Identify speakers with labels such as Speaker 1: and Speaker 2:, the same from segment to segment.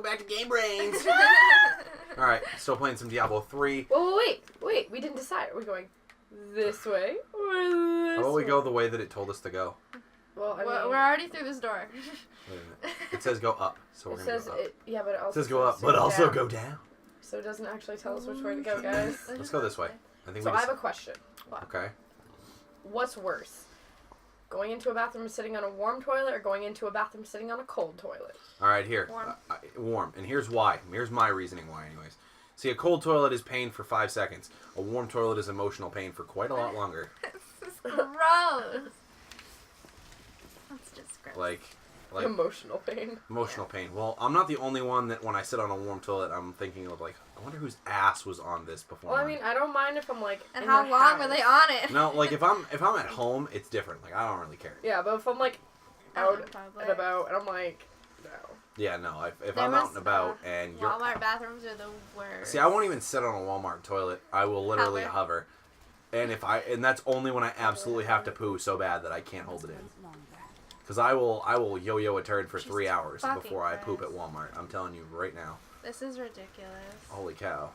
Speaker 1: back to Game Brains. Alright, still playing some Diablo 3.
Speaker 2: Wait. We didn't decide. Are we going this way or this way?
Speaker 1: How about we go the way that it told us to go?
Speaker 2: Well, I mean,
Speaker 3: we're already through this door.
Speaker 1: Wait a minute. It says go up, so we're going to go up.
Speaker 2: Yeah, but it also
Speaker 1: It says go up, but also go down.
Speaker 2: So it doesn't actually tell us which way to go, guys.
Speaker 1: Let's go this way.
Speaker 2: So I have a question.
Speaker 1: Okay.
Speaker 2: What's worse? Going into a bathroom sitting on a warm toilet or going into a bathroom sitting on a cold toilet?
Speaker 1: Alright, here.
Speaker 3: Warm.
Speaker 1: Warm. And here's why. Here's my reasoning why, anyways. See, a cold toilet is pain for 5 seconds. A warm toilet is emotional pain for quite a lot longer.
Speaker 3: This is gross. That's just gross.
Speaker 1: Like
Speaker 2: Emotional pain.
Speaker 1: Emotional pain. Well, I'm not the only one that when I sit on a warm toilet, I'm thinking of like, I wonder whose ass was on this before.
Speaker 2: Well, I mean, I don't mind if I'm like.
Speaker 3: And
Speaker 2: in
Speaker 3: how
Speaker 2: the
Speaker 3: long
Speaker 2: house.
Speaker 3: were they on it?
Speaker 1: No, like if I'm at home, it's different. Like I don't really care.
Speaker 2: Yeah, but if I'm like out and about and I'm like, no.
Speaker 1: Yeah, no. If
Speaker 3: There
Speaker 1: I'm out
Speaker 3: was,
Speaker 1: and about and you're
Speaker 3: Walmart bathrooms are the worst.
Speaker 1: see, I won't even sit on a Walmart toilet. I will literally hover. And that's only when I absolutely have to poo so bad that I can't hold it in. Because I will yo-yo a turd for 3 hours before I poop at Walmart. I'm telling you right now.
Speaker 3: This is ridiculous.
Speaker 1: Holy cow.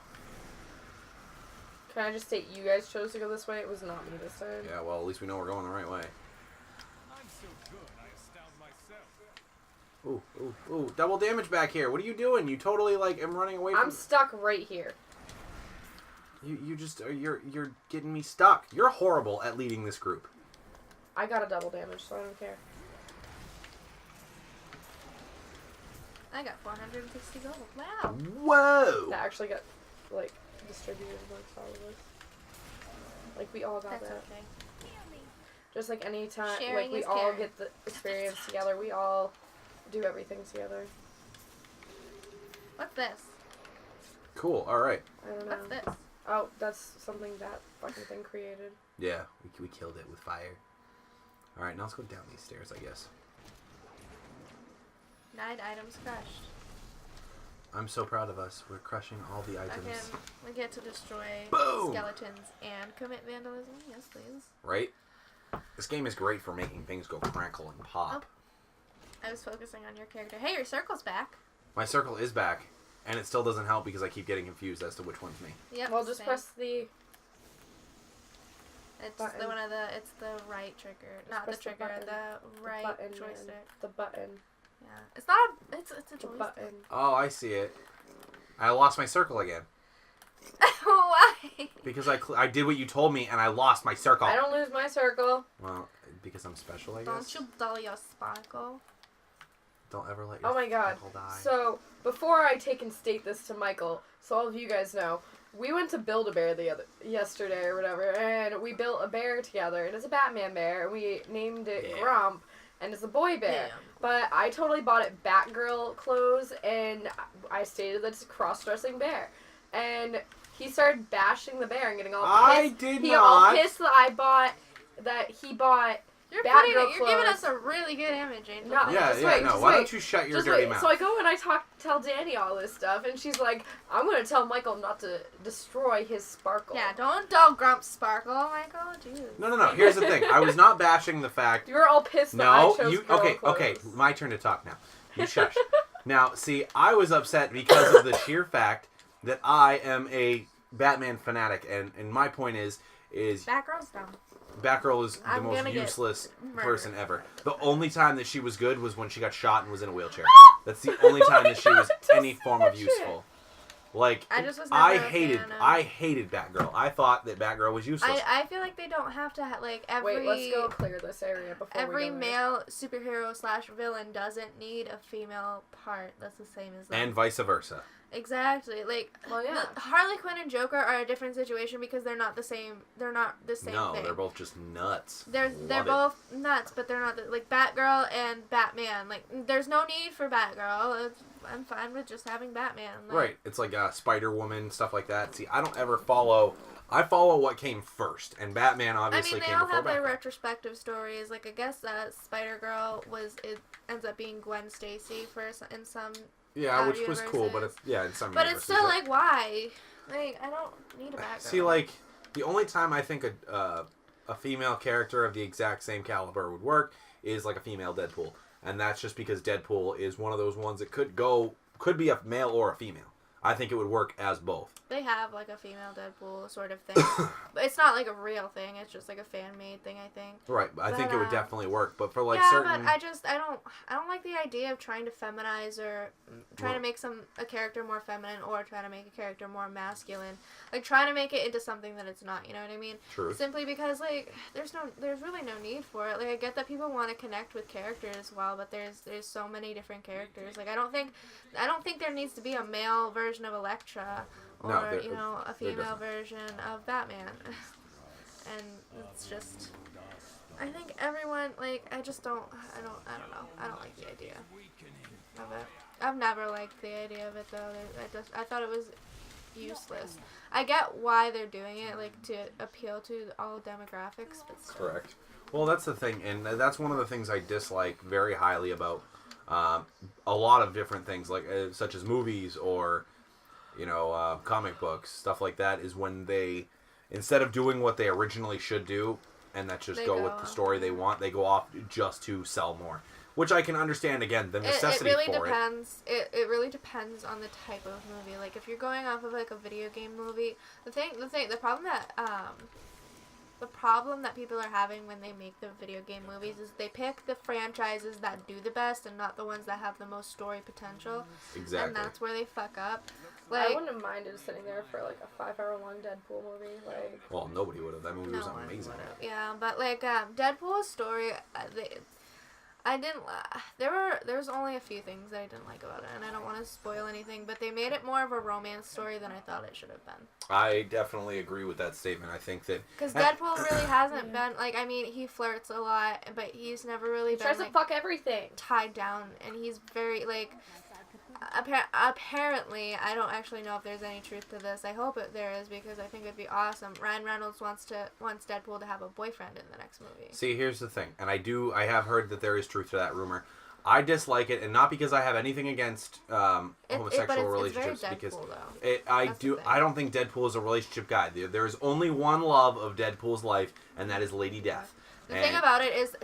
Speaker 2: Can I just state you guys chose to go this way? It was not me this time.
Speaker 1: Yeah, well, at least we know we're going the right way.
Speaker 4: I'm so good, I astound myself.
Speaker 1: Ooh, double damage back here. What are you doing? You totally, like, am running away from...
Speaker 2: I'm stuck right here.
Speaker 1: You're getting me stuck. You're horrible at leading this group.
Speaker 2: I got a double damage, so I don't care.
Speaker 3: I got 460 gold. Wow.
Speaker 1: Whoa!
Speaker 2: That actually got, like, distributed amongst all of us. Like, we all got
Speaker 3: That's
Speaker 2: that.
Speaker 3: okay.
Speaker 2: Just like any time,
Speaker 3: Sharing
Speaker 2: like, we
Speaker 3: is
Speaker 2: all
Speaker 3: caring.
Speaker 2: get the experience together. We all do everything together.
Speaker 3: What's this?
Speaker 1: Cool, alright.
Speaker 2: I don't know.
Speaker 3: What's this?
Speaker 2: Oh, that's something that fucking thing created.
Speaker 1: Yeah, we killed it with fire. Alright, now let's go down these stairs, I guess.
Speaker 3: 9 items crushed.
Speaker 1: I'm so proud of us. We're crushing all the items.
Speaker 3: Again, we get to destroy
Speaker 1: Boom!
Speaker 3: skeletons and commit vandalism. Yes, please.
Speaker 1: Right? This game is great for making things go crackle and pop.
Speaker 3: I was focusing on your character. Hey, your circle's back.
Speaker 1: My circle is back, and it still doesn't help because I keep getting confused as to which one's me.
Speaker 3: Yep.
Speaker 2: Well, just
Speaker 3: same.
Speaker 2: press the...
Speaker 3: It's
Speaker 2: button.
Speaker 3: the one of the. It's the right trigger, not the
Speaker 2: press the
Speaker 3: trigger.
Speaker 2: button.
Speaker 3: The right
Speaker 2: button, man.
Speaker 3: joystick.
Speaker 2: The button.
Speaker 3: Yeah, it's not. It's a
Speaker 2: The
Speaker 3: joystick.
Speaker 2: button.
Speaker 1: Oh, I see it. I lost my circle again.
Speaker 3: Why?
Speaker 1: Because I did what you told me, and I lost my circle.
Speaker 2: I don't lose my circle.
Speaker 1: Well, because I'm special, I guess.
Speaker 3: Don't you dull your sparkle?
Speaker 1: Don't ever let your
Speaker 2: Oh my god.
Speaker 1: circle die.
Speaker 2: So, before I take and state this to Michael, so all of you guys know, we went to Build-A-Bear yesterday or whatever, and we built a bear together, and it's a Batman bear, and we named it
Speaker 1: Yeah.
Speaker 2: Grump, and it's a boy bear.
Speaker 3: Damn.
Speaker 2: But I totally bought it Batgirl clothes, and I stated that it's a cross-dressing bear. And he started bashing the bear and getting all pissed. He all pissed that he bought
Speaker 3: You're
Speaker 2: Batgirl
Speaker 3: You're giving us
Speaker 2: clothes.
Speaker 3: a really good image, Angel.
Speaker 2: No.
Speaker 1: Yeah,
Speaker 2: just
Speaker 1: yeah,
Speaker 2: wait,
Speaker 1: no.
Speaker 2: just
Speaker 1: Why
Speaker 2: wait.
Speaker 1: don't you shut your
Speaker 2: Just
Speaker 1: dirty
Speaker 2: wait.
Speaker 1: mouth?
Speaker 2: So I go and I tell Danny all this stuff, and she's like, I'm going to tell Michael not to destroy his sparkle.
Speaker 3: Yeah, don't dull Grump sparkle, Michael. Jesus.
Speaker 1: No. Here's the thing. I was not bashing the fact.
Speaker 2: You were all pissed that
Speaker 1: No,
Speaker 2: I chose
Speaker 1: you
Speaker 2: girl
Speaker 1: okay?
Speaker 2: clothes.
Speaker 1: Okay, my turn to talk now. You shush. Now, see, I was upset because of the sheer fact that I am a Batman fanatic, and my point is
Speaker 3: Batgirl's dumb.
Speaker 1: Batgirl is the
Speaker 3: I'm
Speaker 1: most
Speaker 3: gonna get
Speaker 1: useless
Speaker 3: murdered.
Speaker 1: person ever. The only time that she was good was when she got shot and was in a wheelchair. That's the only time that she was any form of useful. Like,
Speaker 3: I just was never a
Speaker 1: hated Batgirl. I thought that Batgirl was useless.
Speaker 3: I feel like they don't have to like every.
Speaker 2: Wait, let's go clear this area before
Speaker 3: Every
Speaker 2: we go in.
Speaker 3: male superhero / villain doesn't need a female part. That's the same as. Like,
Speaker 1: And vice versa.
Speaker 3: exactly. Like,
Speaker 2: Well, yeah.
Speaker 3: Harley Quinn and Joker are a different situation because they're not the same. They're not the same
Speaker 1: No,
Speaker 3: thing.
Speaker 1: they're both just nuts.
Speaker 3: They're
Speaker 1: Love it.
Speaker 3: both nuts, but they're not like Batgirl and Batman. Like, there's no need for Batgirl. I'm fine with just having Batman. Like,
Speaker 1: Right. It's like Spider-Woman, stuff like that. See, I don't ever follow... I follow what came first, and Batman obviously
Speaker 3: they
Speaker 1: came
Speaker 3: all
Speaker 1: before
Speaker 3: have their
Speaker 1: Batman.
Speaker 3: retrospective stories. Like, I guess that Spider-Girl ends up being Gwen Stacy in some...
Speaker 1: Yeah, which was cool, but it's... Yeah, in some
Speaker 3: But it's
Speaker 1: universes,
Speaker 3: still, like, why? Like, I don't need a Batgirl.
Speaker 1: See, like, the only time I think a female character of the exact same caliber would work is, like, a female Deadpool. And that's just because Deadpool is one of those ones that could go could be a male or a female. I think it would work as both.
Speaker 3: They have like a female Deadpool sort of thing, but it's not like a real thing. It's just like a fan made thing, I think.
Speaker 1: Right, I think it would definitely work. But for like
Speaker 3: yeah,
Speaker 1: certain,
Speaker 3: but I don't like the idea of trying to feminize or trying to make a character more feminine or trying to make a character more masculine. Like trying to make it into something that it's not. You know what I mean?
Speaker 1: True.
Speaker 3: Simply because like there's really no need for it. Like I get that people want to connect with characters as well, but there's so many different characters. Like I don't think there needs to be a male version of Elektra. Or, a female version of Batman. And it's just... I think everyone, like, I don't know. I don't like the idea of it. I've never liked the idea of it, though. I thought it was useless. I get why they're doing it, like, to appeal to all demographics, but still.
Speaker 1: Correct. Well, that's the thing, and that's one of the things I dislike very highly about a lot of different things, like such as movies or... comic books, stuff like that, is when they, instead of doing what they originally should do, and that's just go with the story they want, they go off just to sell more. Which I can understand, again, the necessity for it.
Speaker 3: It really depends on the type of movie. Like, if you're going off of, like, a video game movie, the problem that people are having when they make the video game movies is they pick the franchises that do the best and not the ones that have the most story potential.
Speaker 1: Exactly.
Speaker 3: And that's where they fuck up.
Speaker 2: Like, I wouldn't have minded sitting there for like a 5-hour-long Deadpool movie. Like,
Speaker 1: well, nobody would have. That movie was amazing.
Speaker 3: Yeah, but like Deadpool's story, There's only a few things that I didn't like about it, and I don't want to spoil anything, but they made it more of a romance story than I thought it should have been.
Speaker 1: I definitely agree with that statement. I think that...
Speaker 3: Because Deadpool really hasn't been, like, I mean, he flirts a lot, but he's never really been,
Speaker 2: tries to fuck everything.
Speaker 3: Tied down, and he's very, like... Apparently, I don't actually know if there's any truth to this. I hope there is, because I think it'd be awesome. Ryan Reynolds wants Deadpool to have a boyfriend in the next movie.
Speaker 1: See, here's the thing, and I have heard that there is truth to that rumor. I dislike it, and not because I have anything against homosexual relationships,
Speaker 3: it's very
Speaker 1: because
Speaker 3: Deadpool,
Speaker 1: I don't think Deadpool is a relationship guy. There is only one love of Deadpool's life, and that is Lady Death.
Speaker 3: The thing about it is,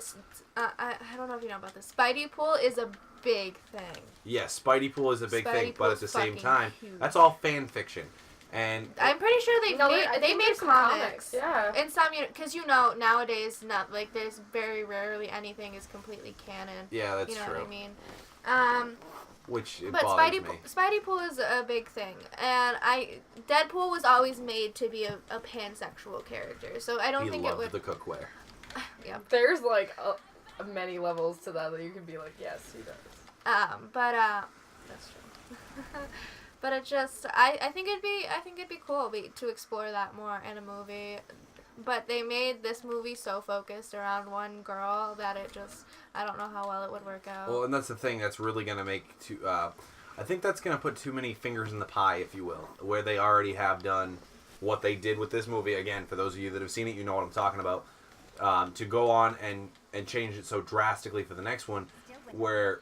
Speaker 3: I don't know if you know about this. Spidey Pool is a big thing.
Speaker 1: Yes, Spidey Pool is a big thing, but at the same time,
Speaker 3: huge.
Speaker 1: that's all fan fiction. And
Speaker 3: I'm pretty sure they made comics.
Speaker 2: Yeah.
Speaker 3: And some, because nowadays, there's very rarely anything is completely canon.
Speaker 1: Yeah, that's true.
Speaker 3: You know what I mean?
Speaker 1: Which
Speaker 3: but
Speaker 1: bothers me.
Speaker 3: Spidey Pool is a big thing, and Deadpool was always made to be a pansexual character, so I don't think it would.
Speaker 1: He loved the cookware.
Speaker 3: Yeah.
Speaker 2: There's like many levels to that you can be like, yes, he does.
Speaker 3: That's true. But it just, I think it'd be cool to explore that more in a movie. But they made this movie so focused around one girl that it just, I don't know how well it would work out.
Speaker 1: Well, and that's the thing that's really gonna make I think that's gonna put too many fingers in the pie, if you will, where they already have done what they did with this movie. Again, for those of you that have seen it, you know what I'm talking about. To go on and change it so drastically for the next one, where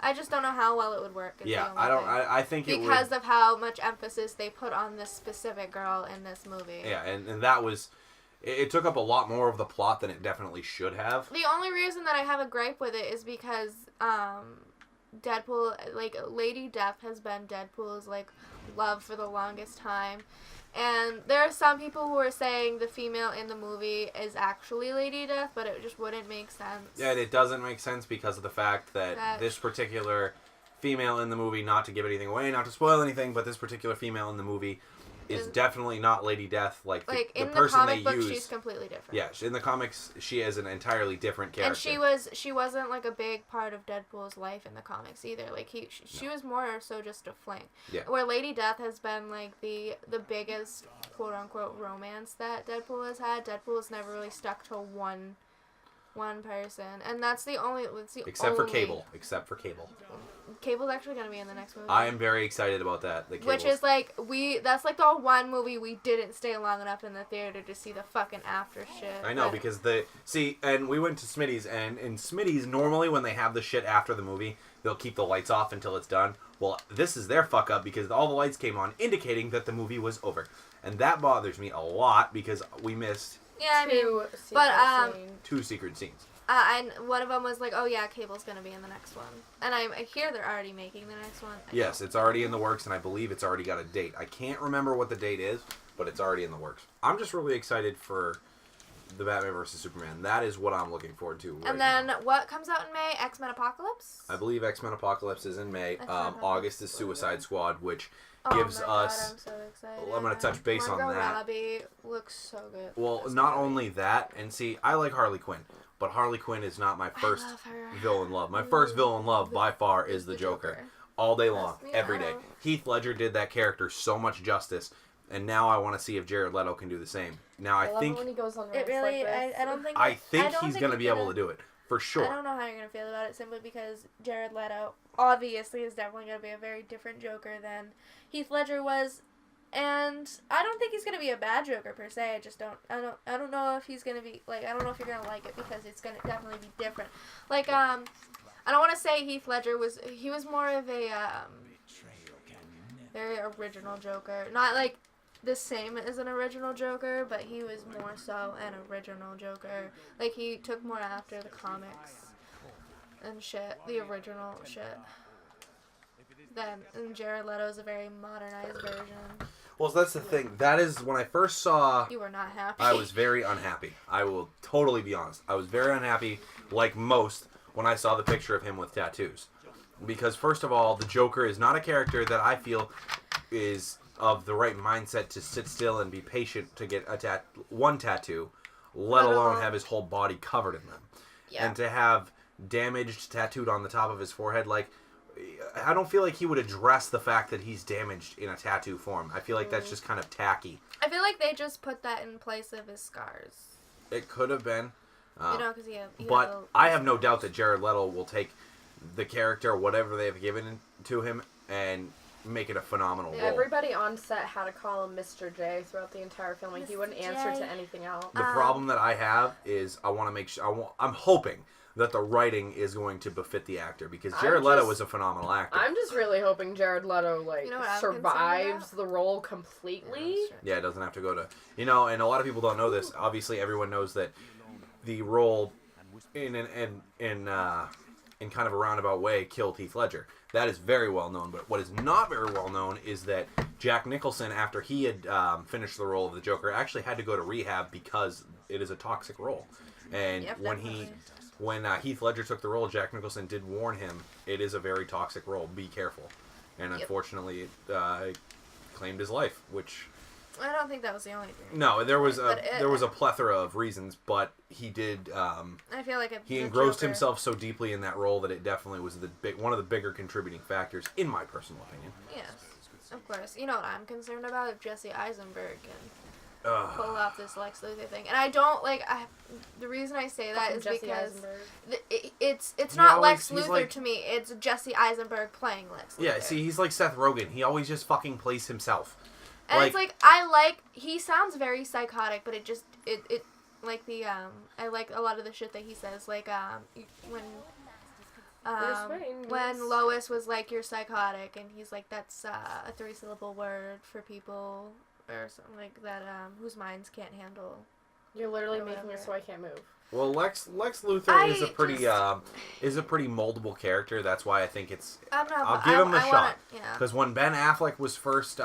Speaker 3: I just don't know how well it would work.
Speaker 1: Yeah, I think it would,
Speaker 3: because of how much emphasis they put on this specific girl in this movie.
Speaker 1: Yeah, and that was, it took up a lot more of the plot than it definitely should have.
Speaker 3: The only reason that I have a gripe with it is because Deadpool, like, Lady Death has been Deadpool's, like, love for the longest time. And there are some people who are saying the female in the movie is actually Lady Death, but it just wouldn't make sense.
Speaker 1: Yeah, it doesn't make sense because of the fact that this particular female in the movie, not to give anything away, not to spoil anything, but this particular female in the movie is definitely not Lady Death, the person they use.
Speaker 3: In the comic book, she's completely different.
Speaker 1: Yeah, in the comics, she is an entirely different character.
Speaker 3: And she wasn't, like, a big part of Deadpool's life in the comics either. Like, she was more so just a fling.
Speaker 1: Yeah.
Speaker 3: Where Lady Death has been, like, the biggest, quote-unquote, romance that Deadpool has had. Deadpool has never really stuck to one person. And that's the only...
Speaker 1: Except for Cable.
Speaker 3: Cable's actually going to be in the next movie.
Speaker 1: I am very excited about that.
Speaker 3: Which is, like, that's, like, the one movie we didn't stay long enough in the theater to see the fucking after shit.
Speaker 1: I know, because and we went to Smitty's, and in Smitty's, normally when they have the shit after the movie, they'll keep the lights off until it's done. Well, this is their fuck up, because all the lights came on, indicating that the movie was over. And that bothers me a lot, because we missed
Speaker 3: Yeah, I mean,
Speaker 2: two
Speaker 3: but,
Speaker 2: scenes.
Speaker 1: 2 secret scenes.
Speaker 3: and one of them was like, oh yeah, Cable's gonna be in the next one. And I hear they're already making the next one.
Speaker 1: Yes, it's already in the works, and I believe it's already got a date. I can't remember what the date is, but it's already in the works. I'm just really excited for the Batman vs. Superman. That is what I'm looking forward to right
Speaker 3: And then
Speaker 1: now.
Speaker 3: what comes out in May? X-Men Apocalypse?
Speaker 1: I believe X-Men Apocalypse is in May.
Speaker 3: X-Men Apocalypse.
Speaker 1: August is Suicide Squad, which
Speaker 3: Oh
Speaker 1: gives
Speaker 3: my God,
Speaker 1: us...
Speaker 3: I'm so excited.
Speaker 1: Well, I'm going to touch base on
Speaker 3: Margot
Speaker 1: that.
Speaker 3: Robbie looks so good.
Speaker 1: Well,
Speaker 3: That's
Speaker 1: not
Speaker 3: great.
Speaker 1: only that, and see, I like Harley Quinn, but Harley Quinn is not my first
Speaker 3: love her.
Speaker 1: villain love. My first villain love, by far, is the Joker. All day long,
Speaker 3: That's me,
Speaker 1: every day.
Speaker 3: I know.
Speaker 1: Heath Ledger did that character so much justice, and now I want to see if Jared Leto can do the same. Now,
Speaker 2: I love it when he goes on
Speaker 3: It
Speaker 2: rants
Speaker 3: really,
Speaker 2: like this.
Speaker 3: I don't think...
Speaker 1: I think
Speaker 3: don't
Speaker 1: he's
Speaker 3: think
Speaker 1: going to
Speaker 3: he's
Speaker 1: be able
Speaker 3: gonna-
Speaker 1: to do it, for sure.
Speaker 3: I don't know how you're going to feel about it, simply because Jared Leto, obviously, is definitely going to be a very different Joker than Heath Ledger was. And I don't think he's gonna be a bad Joker per se. I don't know if he's gonna be like, I don't know if you're gonna like it, because it's gonna definitely be different. Like I don't want to say Heath Ledger was more of a very original Joker, not like the same as an original Joker, but he was more so an original Joker. Like he took more after the comics and shit, the original shit. And Jared Leto is a very modernized version.
Speaker 1: Well, so that's the thing. That is, when I first saw...
Speaker 3: You were not happy.
Speaker 1: I was very unhappy. I will totally be honest. I was very unhappy, like most, when I saw the picture of him with tattoos. Because, first of all, the Joker is not a character that I feel is of the right mindset to sit still and be patient to get one tattoo, let alone have his whole body covered in them.
Speaker 3: Yeah.
Speaker 1: And to have damaged tattooed on the top of his forehead, like... I don't feel like he would address the fact that he's damaged in a tattoo form. I feel like that's just kind of tacky.
Speaker 3: I feel like they just put that in place of his scars.
Speaker 1: It could have been.
Speaker 3: You know, because
Speaker 1: But I have no doubt that Jared Leto will take the character, whatever they've given to him, and make it a phenomenal role.
Speaker 2: Everybody on set had to call him Mr. J throughout the entire film. Like, he
Speaker 3: Mr.
Speaker 2: wouldn't answer
Speaker 3: J.
Speaker 2: to anything else.
Speaker 1: The problem that I have is I want to make sure... I'm hoping that the writing is going to befit the actor, because Jared Leto is a phenomenal actor.
Speaker 2: I'm just really hoping Jared Leto, like,
Speaker 3: You know what I'm
Speaker 2: survives
Speaker 3: concerned
Speaker 2: the role completely.
Speaker 1: Yeah, it doesn't have to go to... You know, and a lot of people don't know this. Obviously, everyone knows that the role in kind of a roundabout way killed Heath Ledger. That is very well known. But what is not very well known is that Jack Nicholson, after he had finished the role of the Joker, actually had to go to rehab because it is a toxic role. And
Speaker 3: Yep,
Speaker 1: when
Speaker 3: definitely.
Speaker 1: when Heath Ledger took the role, Jack Nicholson did warn him, it is a very toxic role. Be careful. And unfortunately, it claimed his life, which...
Speaker 3: I don't think that was the only thing.
Speaker 1: No, there was
Speaker 3: But
Speaker 1: a plethora of reasons, but he did...
Speaker 3: I feel like
Speaker 1: he
Speaker 3: the
Speaker 1: engrossed
Speaker 3: Joker-
Speaker 1: himself so deeply in that role that it definitely was one of the bigger contributing factors, in my personal opinion.
Speaker 3: Yes, of course. You know what I'm concerned about? If Jesse Eisenberg can pull off this Lex Luthor thing. And I don't, like... the reason I say that is
Speaker 2: Jesse
Speaker 3: because...
Speaker 2: Eisenberg.
Speaker 3: It's not Lex
Speaker 1: he's
Speaker 3: Luthor
Speaker 1: like-
Speaker 3: to me. It's Jesse Eisenberg playing Lex Luthor.
Speaker 1: Yeah, see, he's like Seth Rogen. He always just fucking plays himself.
Speaker 3: And it's like, he sounds very psychotic, but it like I like a lot of the shit that he says, like, when Lois was like, you're psychotic, and he's like, that's a 3-syllable word for people, or something like that, whose minds can't handle.
Speaker 2: You're literally
Speaker 3: Or
Speaker 2: making it
Speaker 3: whatever.
Speaker 2: so I can't move.
Speaker 1: Well, Lex Luthor is a pretty
Speaker 3: just-
Speaker 1: moldable character. That's why I think it's...
Speaker 3: I'm not,
Speaker 1: I'll give him a shot.
Speaker 3: Yeah.
Speaker 1: Because when Ben Affleck was first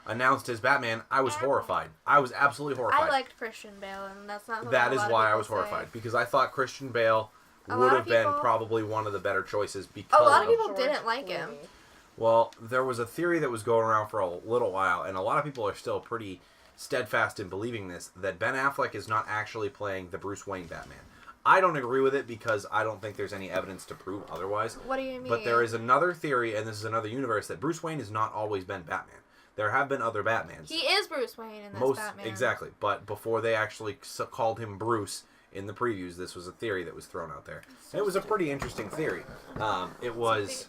Speaker 1: announced as Batman, I was horrified. I was absolutely horrified.
Speaker 3: I liked Christian Bale, and that's not.
Speaker 1: That
Speaker 3: a
Speaker 1: is
Speaker 3: lot of
Speaker 1: why I
Speaker 3: people
Speaker 1: was
Speaker 3: say.
Speaker 1: horrified, because I thought Christian Bale
Speaker 3: A
Speaker 1: would
Speaker 3: lot
Speaker 1: have
Speaker 3: of
Speaker 1: been
Speaker 3: people-
Speaker 1: probably one of the better choices because
Speaker 3: A lot of
Speaker 1: of...
Speaker 3: people didn't like him.
Speaker 1: Well, there was a theory that was going around for a little while, and a lot of people are still pretty steadfast in believing this, that Ben Affleck is not actually playing the Bruce Wayne Batman. I don't agree with it because I don't think there's any evidence to prove otherwise.
Speaker 3: What do you mean?
Speaker 1: But there is another theory, and this is another universe, that Bruce Wayne has not always been Batman. There have been other Batmans.
Speaker 3: He is Bruce Wayne in this Batman.
Speaker 1: Exactly, but before they actually called him Bruce in the previews, this was a theory that was thrown out there. And it was a pretty interesting theory. It was...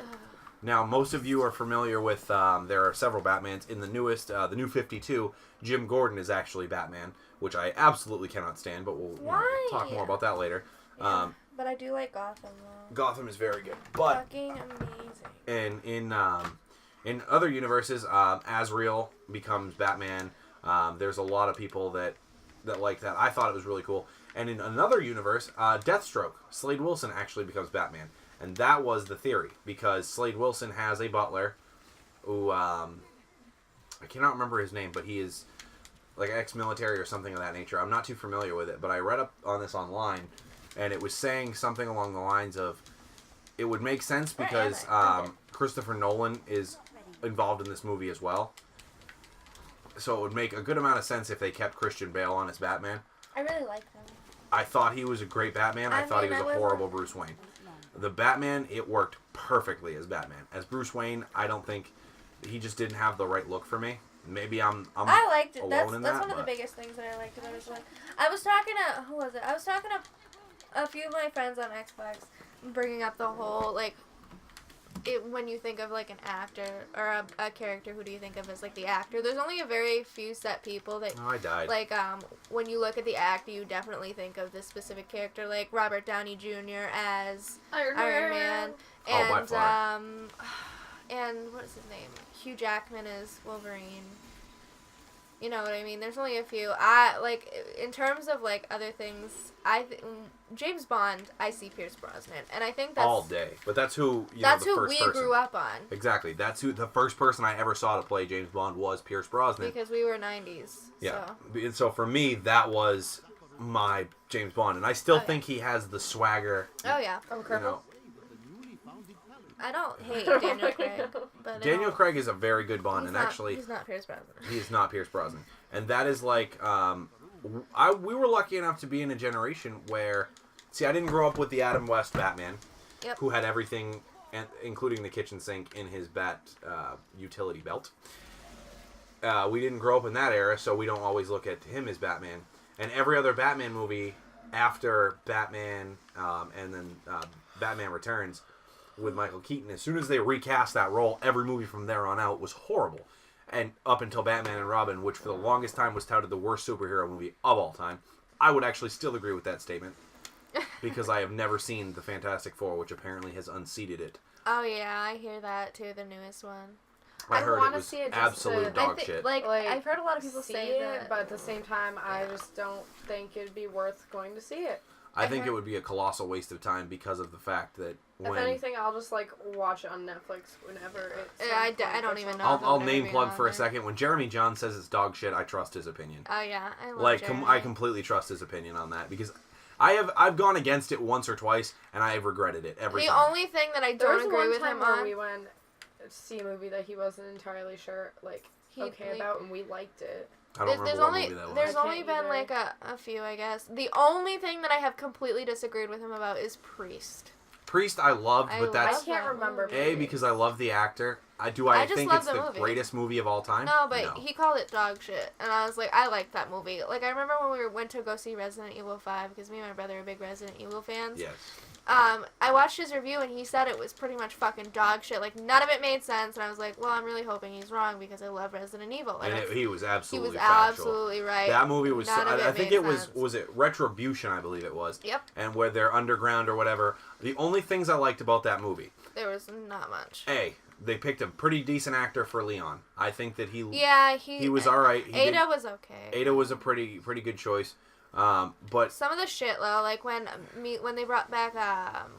Speaker 1: Now, most of you are familiar with, there are several Batmans. In the newest, the New 52, Jim Gordon is actually Batman, which I absolutely cannot stand, but we'll talk more about that later.
Speaker 3: Yeah, but I do like Gotham, though.
Speaker 1: Gotham is very good. But
Speaker 3: Fucking amazing.
Speaker 1: and in other universes, Azrael becomes Batman. There's a lot of people that that like that. I thought it was really cool. And in another universe, Deathstroke, Slade Wilson actually becomes Batman. And that was the theory, because Slade Wilson has a butler who, I cannot remember his name, but he is like ex-military or something of that nature. I'm not too familiar with it, but I read up on this online, and it was saying something along the lines of, it would make sense because Christopher Nolan is involved in this movie as well. So it would make a good amount of sense if they kept Christian Bale on as Batman.
Speaker 3: I really like them.
Speaker 1: I thought he was a great Batman. I thought he was a horrible Bruce Wayne. The Batman, it worked perfectly as Batman. As Bruce Wayne, I don't think he just didn't have the right look for me. Maybe I liked it.
Speaker 3: That's one of the biggest things that I liked about it. I was talking to who was it? I was talking to a few of my friends on Xbox, bringing up the whole like, when you think of like an actor or a character, who do you think of as like the actor? There's only a very few set people that.
Speaker 1: Oh, I died.
Speaker 3: Like when you look at the actor, you definitely think of this specific character, like Robert Downey Jr. as Iron Man, and
Speaker 1: by far.
Speaker 3: and what is his name? Hugh Jackman as Wolverine. You know what I mean? There's only a few. In terms of like other things, James Bond, I see Pierce Brosnan, and I think that's
Speaker 1: all day. But that's who
Speaker 3: we grew up on.
Speaker 1: Exactly. That's who the first person I ever saw to play James Bond was Pierce Brosnan.
Speaker 3: Because we were 90s.
Speaker 1: Yeah.
Speaker 3: So.
Speaker 1: And so for me, that was my James Bond, and I still think he has the swagger.
Speaker 3: Oh yeah.
Speaker 2: I'm careful.
Speaker 3: I don't hate Daniel Craig, but
Speaker 1: Daniel Craig is a very good Bond,
Speaker 3: he's not Pierce Brosnan.
Speaker 1: He is not Pierce Brosnan, and that is like, we were lucky enough to be in a generation where, see, I didn't grow up with the Adam West Batman, who had everything, including the kitchen sink, in his bat utility belt. We didn't grow up in that era, so we don't always look at him as Batman. And every other Batman movie after Batman, and then Batman Returns, with Michael Keaton, as soon as they recast that role, every movie from there on out was horrible. And up until Batman and Robin, which for the longest time was touted the worst superhero movie of all time, I would actually still agree with that statement. Because I have never seen the Fantastic Four, which apparently has unseated it.
Speaker 3: Oh yeah, I hear that too, the newest one.
Speaker 1: I heard it was absolute dog shit.
Speaker 3: Like, I've heard a lot of people say
Speaker 2: it,
Speaker 3: that.
Speaker 2: but at the same time, I just don't think it'd be worth going to see it.
Speaker 1: I think it would be a colossal waste of time because of the fact that
Speaker 2: if anything, I'll just like watch it on Netflix whenever it's.
Speaker 3: I don't even know.
Speaker 1: I'll name plug for a second. When Jeremy John says it's dog shit, I trust his opinion.
Speaker 3: Oh yeah, I love Jeremy.
Speaker 1: I completely trust his opinion on that because I've gone against it once or twice and I have regretted it every time.
Speaker 3: The only thing that I don't agree with him on.
Speaker 2: We went to see a movie that he wasn't entirely sure about, and we liked it.
Speaker 1: I don't remember what movie that was.
Speaker 3: There's only been like a few, I guess. The only thing that I have completely disagreed with him about is Priest.
Speaker 1: Priest I loved, but that's...
Speaker 2: I can't remember.
Speaker 1: Because I love the actor. I think it's the greatest movie of all time?
Speaker 3: No, but he called it dog shit. And I was like, I liked that movie. Like, I remember when we went to go see Resident Evil 5, because me and my brother are big Resident Evil fans.
Speaker 1: Yes.
Speaker 3: I watched his review, and he said it was pretty much fucking dog shit. Like, none of it made sense, and I was like, well, I'm really hoping he's wrong, because I love Resident Evil.
Speaker 1: And he was absolutely
Speaker 3: absolutely right.
Speaker 1: That movie was... I think it
Speaker 3: sense.
Speaker 1: was it Retribution, I believe it was?
Speaker 3: Yep.
Speaker 1: And where they're underground or whatever. The only things I liked about that movie...
Speaker 3: There was not much.
Speaker 1: They picked a pretty decent actor for Leon. I think that he was all right.
Speaker 3: Ada was okay.
Speaker 1: Ada was a pretty good choice. But
Speaker 3: some of the shit though, like when they brought back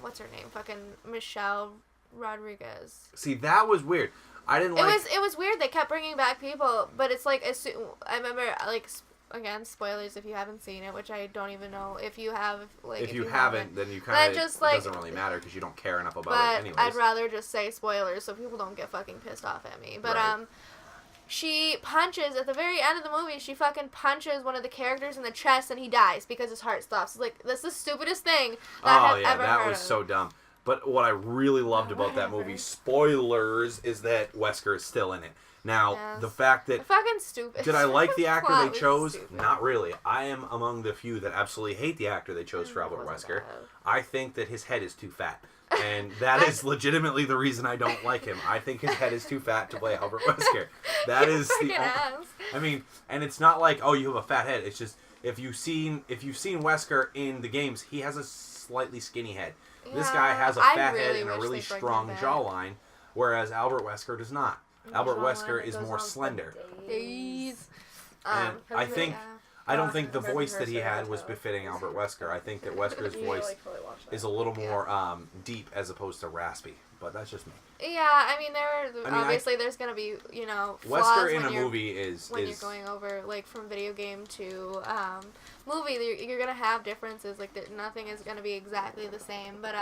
Speaker 3: what's her name, fucking Michelle Rodriguez.
Speaker 1: See, that was weird. I didn't like.
Speaker 3: It was weird. They kept bringing back people, but it's like I remember like. Again, spoilers if you haven't seen it, which I don't even know if you have. Like,
Speaker 1: if you haven't, then you kind of
Speaker 3: just like
Speaker 1: doesn't really matter because you don't care enough about it anyways.
Speaker 3: I'd rather just say spoilers so people don't get fucking pissed off at me. But
Speaker 1: right.
Speaker 3: She punches at the very end of the movie. She fucking punches one of the characters in the chest and he dies because his heart stops. It's like that's the stupidest thing that I've ever heard.
Speaker 1: That was so dumb. But what I really loved about that movie, spoilers, is that Wesker is still in it. Now, the fact that...
Speaker 3: fucking stupid.
Speaker 1: Did I like the actor they chose? Not really. I am among the few that absolutely hate the actor they chose for Albert Wesker. I think that his head is too fat. And that is legitimately the reason I don't like him. I think his head is too fat to play Albert Wesker. That is the... I mean, and it's not like, oh, you have a fat head. It's just, if you've seen Wesker in the games, he has a slightly skinny head. Yeah, this guy has a fat head and a really strong jawline, whereas Albert Wesker does not. Albert Wesker is more slender. And I I don't think the
Speaker 2: Brendan
Speaker 1: voice that he
Speaker 2: Fraser
Speaker 1: had
Speaker 2: and
Speaker 1: was
Speaker 2: Tyler.
Speaker 1: befitting Albert Wesker. I think that Wesker's
Speaker 2: You
Speaker 1: voice
Speaker 2: like totally watch that.
Speaker 1: is a little more deep as opposed to raspy. But that's just me.
Speaker 3: Yeah, I mean, obviously there's gonna be flaws
Speaker 1: Wesker in
Speaker 3: when
Speaker 1: a movie is
Speaker 3: you're going over like from video game to movie. You're gonna have differences. Like nothing is gonna be exactly the same. But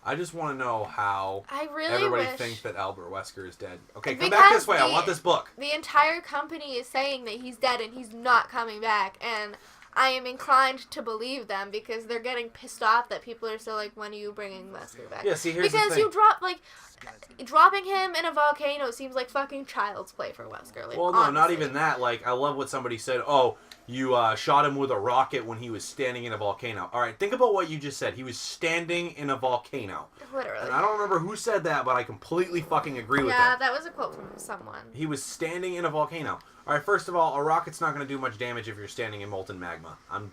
Speaker 1: I just want to know how
Speaker 3: I really
Speaker 1: everybody
Speaker 3: wish
Speaker 1: thinks that Albert Wesker is dead. Okay, come
Speaker 3: Because
Speaker 1: back this way. I want this book.
Speaker 3: the entire company is saying that he's dead and he's not coming back, and I am inclined to believe them because they're getting pissed off that people are still like, when are you bringing Wesker back?
Speaker 1: Yeah, see, here's the
Speaker 3: because
Speaker 1: thing.
Speaker 3: dropping him in a volcano seems like fucking child's play for Wesker. Like,
Speaker 1: Well, no, not
Speaker 3: honestly.
Speaker 1: even that. Like, I love what somebody said. Oh, you shot him with a rocket when he was standing in a volcano. All right, think about what you just said. He was standing in a volcano.
Speaker 3: Literally.
Speaker 1: And I don't remember who said that, but I completely fucking agree with
Speaker 3: Yeah,
Speaker 1: that.
Speaker 3: that was a quote from someone.
Speaker 1: He was standing in a volcano. All right, first of all, a rocket's not going to do much damage if you're standing in molten magma. I'm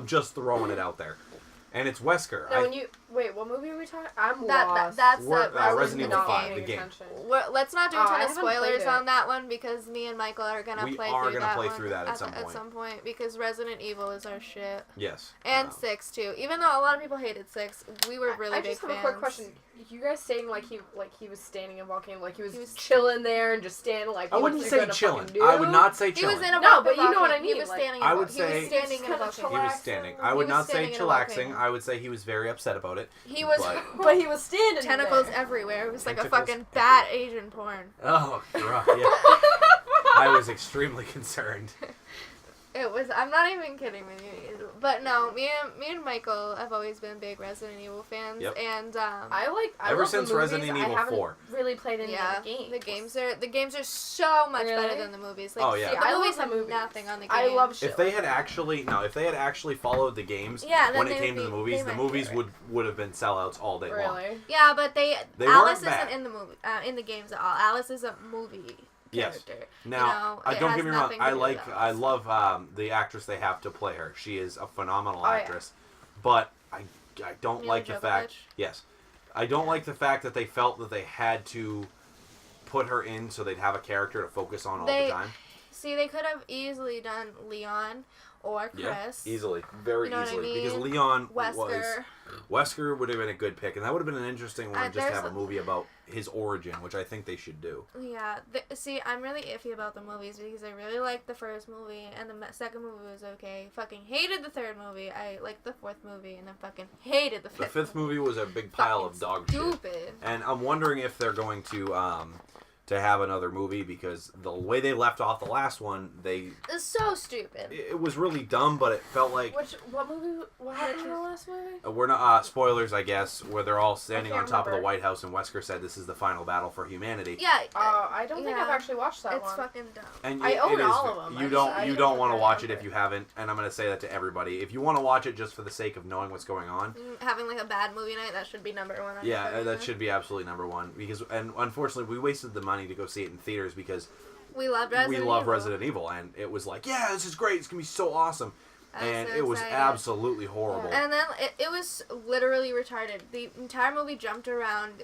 Speaker 1: just throwing it out there. And it's Wesker.
Speaker 2: Now, wait, what movie are we talking? I'm lost.
Speaker 3: That's
Speaker 1: Resident Evil 5, the game.
Speaker 3: Let's not do a ton of
Speaker 2: I haven't
Speaker 3: spoilers
Speaker 2: played it.
Speaker 3: on that one because me and Michael are gonna
Speaker 1: We
Speaker 3: play
Speaker 1: are
Speaker 3: through
Speaker 1: gonna
Speaker 3: that
Speaker 1: play
Speaker 3: one
Speaker 1: through that at some point.
Speaker 3: because Resident Evil is our shit.
Speaker 1: Yes.
Speaker 3: And 6 too. Even though a lot of people hated 6, we were really
Speaker 2: I
Speaker 3: big
Speaker 2: just have
Speaker 3: fans.
Speaker 2: a quick question. You guys saying like he was standing in a volcano, like he was chilling there and just standing like.
Speaker 1: I wouldn't
Speaker 2: what's he
Speaker 1: say
Speaker 2: gonna
Speaker 1: chilling.
Speaker 2: fucking do?
Speaker 1: I would not say
Speaker 3: He
Speaker 1: chilling.
Speaker 3: was in a
Speaker 2: No, but you know
Speaker 3: volcano.
Speaker 2: what I mean,
Speaker 3: He was
Speaker 2: like-
Speaker 3: standing.
Speaker 1: I
Speaker 3: in a
Speaker 1: would
Speaker 3: he
Speaker 1: say-
Speaker 3: was standing in a
Speaker 2: It's kinda
Speaker 3: volcano.
Speaker 1: He was
Speaker 2: chillaxing.
Speaker 1: standing.
Speaker 2: He
Speaker 1: I would
Speaker 3: was
Speaker 1: not say
Speaker 3: standing in a
Speaker 1: chillaxing.
Speaker 3: volcano.
Speaker 1: I would say he was very upset about it.
Speaker 3: He was
Speaker 2: But he was standing
Speaker 3: tentacles
Speaker 2: there.
Speaker 3: everywhere. It was like a
Speaker 1: Tentacles
Speaker 3: fucking bad Asian porn.
Speaker 1: Oh, God, yeah. I was extremely concerned.
Speaker 3: It was. I'm not even kidding with you. But no, me and Michael have always been big Resident Evil fans,
Speaker 1: Yep.
Speaker 3: and
Speaker 2: I
Speaker 1: Ever
Speaker 2: love
Speaker 1: since
Speaker 2: the movies.
Speaker 1: Resident Evil
Speaker 2: I haven't
Speaker 1: 4.
Speaker 2: really played any
Speaker 3: yeah,
Speaker 2: of the games.
Speaker 3: the games are so much better
Speaker 2: Really?
Speaker 3: than the movies. Like,
Speaker 1: Oh, yeah.
Speaker 3: the
Speaker 2: I love
Speaker 3: movies
Speaker 2: the
Speaker 3: have
Speaker 2: movies.
Speaker 3: nothing on the games.
Speaker 2: I love shit.
Speaker 1: If they had actually followed the games
Speaker 3: Yeah, then
Speaker 1: when
Speaker 3: they
Speaker 1: it came
Speaker 3: would
Speaker 1: to the
Speaker 3: be-
Speaker 1: movies,
Speaker 3: they
Speaker 1: the
Speaker 3: might
Speaker 1: movies
Speaker 3: do it.
Speaker 1: would have been sellouts all day long.
Speaker 2: Really?
Speaker 3: Yeah, but
Speaker 1: They
Speaker 3: Alice
Speaker 1: weren't bad.
Speaker 3: isn't in the movie, in the games at all. Alice is a movie
Speaker 1: Yes.
Speaker 3: character.
Speaker 1: Now,
Speaker 3: it
Speaker 1: don't
Speaker 3: has
Speaker 1: get me wrong.
Speaker 3: nothing to do with
Speaker 1: I
Speaker 3: Alice.
Speaker 1: love the actress they have to play her. She is a phenomenal
Speaker 2: Oh, yeah.
Speaker 1: actress. But I don't
Speaker 3: Mila
Speaker 1: like the fact.
Speaker 3: Jovovich?
Speaker 1: Yes, I don't like the fact that they felt that they had to put her in so they'd have a character to focus on all the time.
Speaker 3: See, they could have easily done Leon or Chris.
Speaker 1: Yeah, easily, very
Speaker 3: You know what I
Speaker 1: easily, because
Speaker 3: mean?
Speaker 1: Leon
Speaker 3: Wesker.
Speaker 1: Wesker would have been a good pick, and that would have been an interesting one just to
Speaker 3: there's
Speaker 1: have a movie about his origin, which I think they should do.
Speaker 3: Yeah, see, I'm really iffy about the movies because I really liked the first movie and the second movie was okay. Fucking hated the third movie. I liked the fourth movie and then fucking hated the
Speaker 1: The
Speaker 3: fifth.
Speaker 1: fifth movie was a big pile of dog shit.
Speaker 3: Stupid.
Speaker 1: And I'm wondering if they're going to have another movie, because the way they left off the last one,
Speaker 3: It's so stupid.
Speaker 1: it was really dumb, but it felt like
Speaker 2: What movie? What happened in the last movie?
Speaker 1: we're not spoilers, I guess, where they're all standing
Speaker 2: I
Speaker 1: on
Speaker 2: can't
Speaker 1: top of the
Speaker 2: remember.
Speaker 1: White House, and Wesker said this is the final battle for humanity.
Speaker 3: Yeah.
Speaker 2: I don't think I've
Speaker 3: Yeah.
Speaker 2: actually watched that
Speaker 3: It's
Speaker 2: one.
Speaker 3: fucking dumb.
Speaker 1: And
Speaker 2: I own
Speaker 1: it is,
Speaker 2: all of them.
Speaker 1: You
Speaker 2: I
Speaker 1: don't
Speaker 2: don't
Speaker 1: want to
Speaker 2: think I
Speaker 1: watch it
Speaker 2: own
Speaker 1: if you haven't, and I'm going to say that to everybody. If you want to watch it just for the sake of knowing what's going on,
Speaker 3: Having like a bad movie night, that should be number one. on
Speaker 1: yeah,
Speaker 3: your
Speaker 1: that
Speaker 3: list.
Speaker 1: should be absolutely number one. And unfortunately, we wasted the money to go see it in theaters because
Speaker 3: We love Resident Evil.
Speaker 1: Resident Evil, and it was like, yeah, this is great. It's gonna be so awesome,
Speaker 3: I'm
Speaker 1: and
Speaker 3: so
Speaker 1: it was
Speaker 3: excited.
Speaker 1: absolutely horrible.
Speaker 3: And then it was literally retarded. The entire movie jumped around.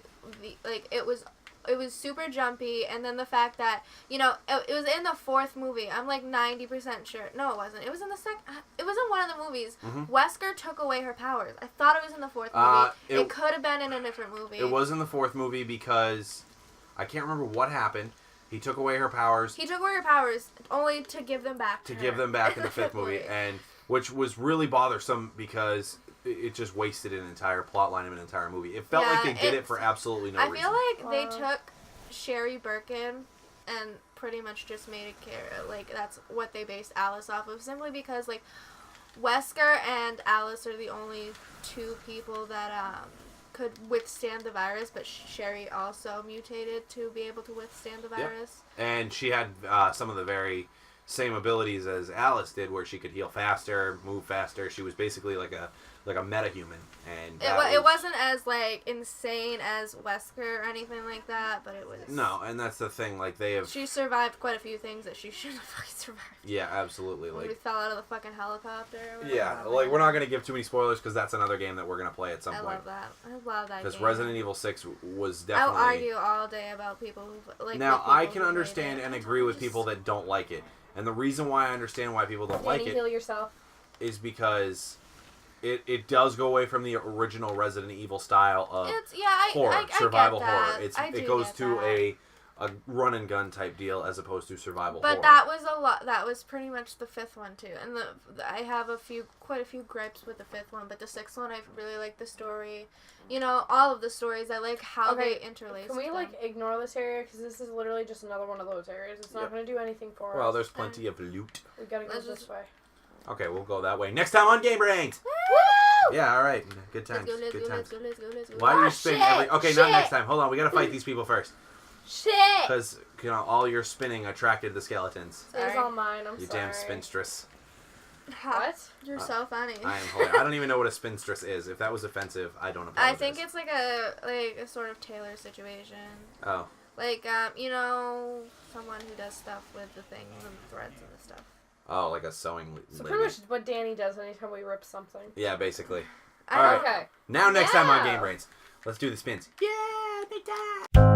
Speaker 3: It was super jumpy, and then the fact that it was in the fourth movie. I'm like 90% sure. No, it wasn't. It was in the second. It was in one of the movies.
Speaker 1: Mhm.
Speaker 3: Wesker took away her powers. I thought it was in the fourth movie.
Speaker 1: It
Speaker 3: It could have been in a different movie.
Speaker 1: It was in the fourth movie because I can't remember what happened. He took away her powers
Speaker 3: He took away her powers only to give them back to her.
Speaker 1: give them back in the fifth movie, and which was really bothersome because it just wasted an entire plot line of an entire movie. It felt like
Speaker 3: Yeah,
Speaker 1: they did it for absolutely no
Speaker 3: I
Speaker 1: reason.
Speaker 3: feel like they
Speaker 2: Wow.
Speaker 3: took Sherry Birkin and pretty much just made it that's what they based Alice off of, simply because Wesker and Alice are the only two people that could withstand the virus, but Sherry also mutated to be able to withstand the virus.
Speaker 1: And she had some of the very same abilities as Alice did, where she could heal faster, move faster. She was basically like like a metahuman, and
Speaker 3: it wasn't as like insane as Wesker or anything like that, but it was.
Speaker 1: No, and that's the thing. Like they have.
Speaker 3: She survived quite a few things that she shouldn't have fucking survived.
Speaker 1: Yeah, absolutely.
Speaker 3: When
Speaker 1: Like
Speaker 3: we fell out of the fucking helicopter.
Speaker 1: Yeah, like we're not gonna give too many spoilers because that's another game that we're gonna play at some point.
Speaker 3: I love that. I love that.
Speaker 1: Because
Speaker 3: game.
Speaker 1: Resident Evil 6 was definitely.
Speaker 3: I'll argue all day about people who like.
Speaker 1: Now
Speaker 3: people
Speaker 1: I can
Speaker 3: who
Speaker 1: understand
Speaker 3: hate it.
Speaker 1: and agree with people that don't like it, and the reason why I understand why people don't like
Speaker 2: Danny,
Speaker 1: it
Speaker 2: heal yourself.
Speaker 1: is because it does go away from the original Resident Evil style of horror,
Speaker 3: I
Speaker 1: survival
Speaker 3: get that.
Speaker 1: horror. It goes to a run and gun type deal as opposed to survival horror.
Speaker 3: But that was a lot. That was pretty much the 5th one too, and I have quite a few gripes with the 5th one, but the 6th one I really like the story. You know, all of the stories. I like how they interlace.
Speaker 2: Can we like ignore this area because this is literally just another one of those areas. It's not going to do anything for us.
Speaker 1: Well, there's plenty of loot.
Speaker 2: We gotta go this way.
Speaker 1: Okay, we'll go that way. Next time on Game Brains!
Speaker 2: Woo!
Speaker 1: Yeah, alright. Good times.
Speaker 3: Let's go,
Speaker 1: Good times.
Speaker 3: let's go.
Speaker 1: Why do you spin every... Okay, not next time. Hold on, we gotta fight these people first.
Speaker 2: Shit!
Speaker 1: Because, you know, all your spinning attracted the skeletons.
Speaker 2: It was all mine, I'm
Speaker 1: You
Speaker 2: sorry.
Speaker 1: damn spinstress.
Speaker 2: What?
Speaker 3: You're so funny.
Speaker 1: I am hilarious. I don't even know what a spinstress is. If that was offensive, I don't apologize.
Speaker 3: I think it's like a sort of Taylor situation.
Speaker 1: Oh.
Speaker 3: Like, you know, someone who does stuff with the things and the threads and the stuff.
Speaker 1: Oh, like a sewing
Speaker 2: So
Speaker 1: lady.
Speaker 2: pretty much what Danny does anytime we rip something.
Speaker 1: Yeah, basically.
Speaker 3: Alright.
Speaker 2: Okay.
Speaker 1: Now next time on
Speaker 2: Yeah.
Speaker 1: Game Brains. Let's do the spins. Yeah, big time!